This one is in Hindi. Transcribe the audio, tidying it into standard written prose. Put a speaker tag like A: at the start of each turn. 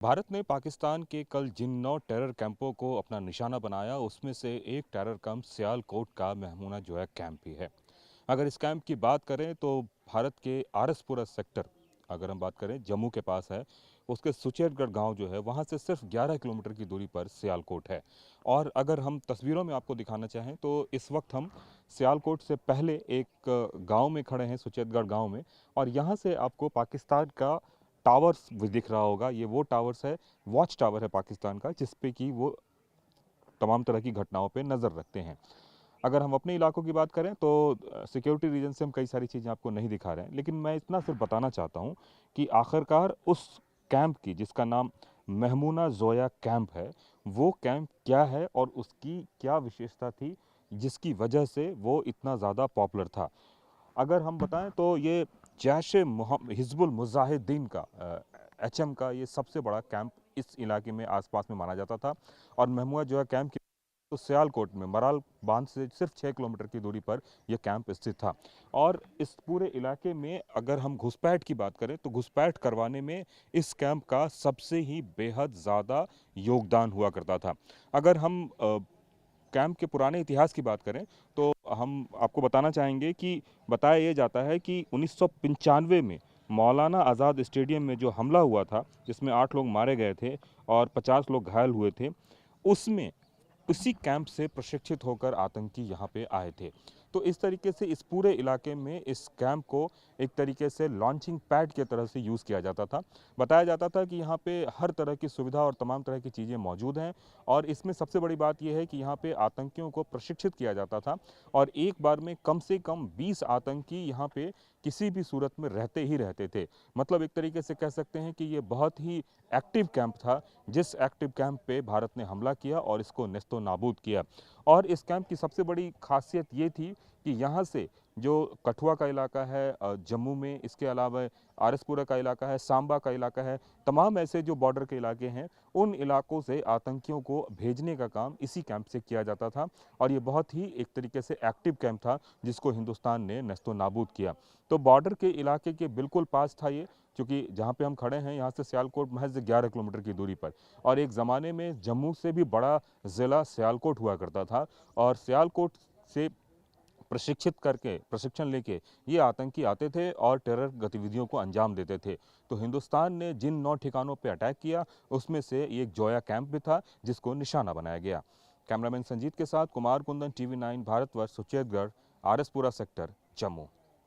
A: भारत ने पाकिस्तान के कल जिन 9 टेरर कैंपों को अपना निशाना बनाया, उसमें से एक टेरर कैंप सियालकोट का महमूना जो है कैंप ही है। अगर इस कैंप की बात करें तो भारत के आरसपुरा सेक्टर, अगर हम बात करें जम्मू के पास है, उसके सुचेतगढ़ गांव जो है वहां से सिर्फ 11 किलोमीटर की दूरी पर सियालकोट है। और अगर हम तस्वीरों में आपको दिखाना चाहें तो इस वक्त हम सियालकोट से पहले एक गांव में खड़े हैं, सुचेतगढ़ गांव में। और यहाँ से आपको पाकिस्तान का टावर्स भी दिख रहा होगा। ये वो टावर्स है, वॉच टावर है पाकिस्तान का, जिसपे कि वो तमाम तरह की घटनाओं पे नज़र रखते हैं। अगर हम अपने इलाकों की बात करें तो सिक्योरिटी रीजन से हम कई सारी चीज़ें आपको नहीं दिखा रहे हैं, लेकिन मैं इतना सिर्फ बताना चाहता हूँ कि आखिरकार उस कैंप की, जिसका नाम महमूना जोया कैंप है, वो कैंप क्या है और उसकी क्या विशेषता थी जिसकी वजह से वो इतना ज़्यादा पॉपुलर था। अगर हम बताएं तो ये जैश हिजबुल मुजाहिदीन का एचएम का ये सबसे बड़ा कैंप इस इलाके में आसपास में माना जाता था। और महमुआ जो है कैंप की तो सियालकोट में मराल बांध से सिर्फ 6 किलोमीटर की दूरी पर यह कैंप स्थित था। और इस पूरे इलाके में अगर हम घुसपैठ की बात करें तो घुसपैठ करवाने में इस कैंप का सबसे ही बेहद ज़्यादा योगदान हुआ करता था। अगर हम कैंप के पुराने इतिहास की बात करें तो हम आपको बताना चाहेंगे कि बताया ये जाता है कि 1995 में मौलाना आज़ाद स्टेडियम में जो हमला हुआ था, जिसमें 8 लोग मारे गए थे और 50 लोग घायल हुए थे, उसमें उसी कैंप से प्रशिक्षित होकर आतंकी यहाँ पे आए थे। तो इस तरीके से इस पूरे इलाके में इस कैंप को एक तरीके से लॉन्चिंग पैड की तरह से यूज़ किया जाता था। बताया जाता था कि यहाँ पे हर तरह की सुविधा और तमाम तरह की चीज़ें मौजूद हैं। और इसमें सबसे बड़ी बात यह है कि यहाँ पे आतंकियों को प्रशिक्षित किया जाता था और एक बार में कम से कम 20 आतंकी यहाँ पे किसी भी सूरत में रहते ही रहते थे। मतलब एक तरीके से कह सकते हैं कि ये बहुत ही एक्टिव कैंप था, जिस एक्टिव कैंप पे भारत ने हमला किया और इसको नेस्तो नाबूद किया। और इस कैंप की सबसे बड़ी खासियत ये थी कि यहाँ से जो कठुआ का इलाका है जम्मू में, इसके अलावा आरसपुरा का इलाका है, सांबा का इलाका है, तमाम ऐसे जो बॉर्डर के इलाके हैं, उन इलाकों से आतंकियों को भेजने का काम इसी कैंप से किया जाता था। और ये बहुत ही एक तरीके से एक्टिव कैंप था जिसको हिंदुस्तान ने नेस्तो नाबूद किया। तो बॉर्डर के इलाके के बिल्कुल पास था ये, क्योंकि जहाँ पे हम खड़े हैं यहाँ से सियालकोट महज 11 किलोमीटर की दूरी पर। और एक ज़माने में जम्मू से भी बड़ा ज़िला सियालकोट हुआ करता था। और सियालकोट से प्रशिक्षित करके, प्रशिक्षण लेके ये आतंकी आते थे और टेरर गतिविधियों को अंजाम देते थे। तो हिंदुस्तान ने जिन 9 ठिकानों पर अटैक किया, उसमें से एक जोया कैंप भी था जिसको निशाना बनाया गया। कैमरामैन संजीत के साथ कुमार कुंदन, टीवी 9 भारतवर्ष, सुचेतगढ़, आरएसपुरा सेक्टर, जम्मू।